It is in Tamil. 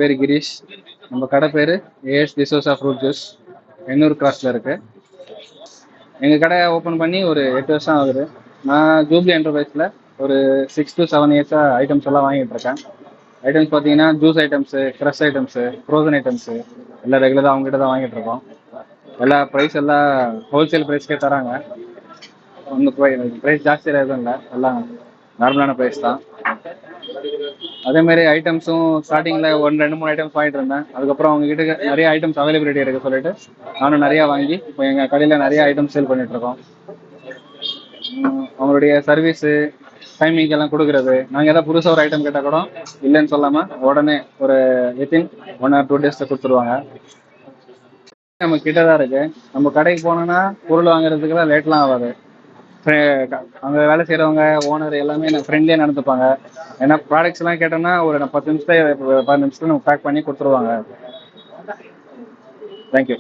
பேர் கிரீஷ். நம்ம கடை பேர் AS D'Souza fruit juice, Ennore கிராஸில் இருக்கு. எங்கள் கடை ஓப்பன் பண்ணி ஒரு 8 வருஷம் ஆகுது. நான் ஜூப்ளி என்டர்பிரைஸில் ஒரு 6 to 7 இயர்ஸாக ஐட்டம்ஸ் எல்லாம் வாங்கிட்டு இருக்கேன். ஐட்டம்ஸ் பார்த்தீங்கன்னா juice items, fresh items, frozen items எல்லாம் ரெகுலராக அவங்ககிட்ட தான் வாங்கிட்டு இருக்கோம். எல்லா ப்ரைஸ் எல்லாம் ஹோல்சேல் ப்ரைஸ்க்கே தராங்க. ஒன்றும் ப்ரைஸ் ஜாஸ்தியாக எதுவும் இல்லை, எல்லாம் நார்மலான ப்ரைஸ் தான். அதேமாரி ஐட்டம்ஸும் ஸ்டார்டிங்கில் 1-2-3 ஐட்டம்ஸ் வாங்கிட்டு இருந்தேன். அதுக்கப்புறம் அவங்ககிட்ட நிறைய ஐட்டம்ஸ் அவைலபிலிட்டி இருக்குது சொல்லிட்டு நானும் நிறையா வாங்கி இப்போ எங்கள் கடையில் நிறைய ஐட்டம்ஸ் சேல் பண்ணிகிட்ருக்கோம். அவங்களுடைய சர்வீஸு டைமிங் எல்லாம் கொடுக்குறது, நாங்கள் எதாவது புதுசாக ஒரு ஐட்டம் கேட்டால் கூட இல்லைன்னு சொல்லாமல் உடனே ஒரு வித்தின் 1 or 2 days கொடுத்துருவாங்க. நம்ம கிட்ட தான் இருக்குது. நம்ம கடைக்கு போனோன்னா பொருள் வாங்குறதுக்கெல்லாம் லேட்லாம் ஆகாது. அங்கே வேலை செய்கிறவங்க, ஓனர் எல்லாமே ஃப்ரெண்ட்லியாக நடந்துப்பாங்க. ஏன்னா ப்ராடக்ட்ஸ்லாம் கேட்டோம்னா ஒரு 15 நிமிஷத்தில் நம்ம பேக் பண்ணி கொடுத்துருவாங்க. தேங்க்யூ.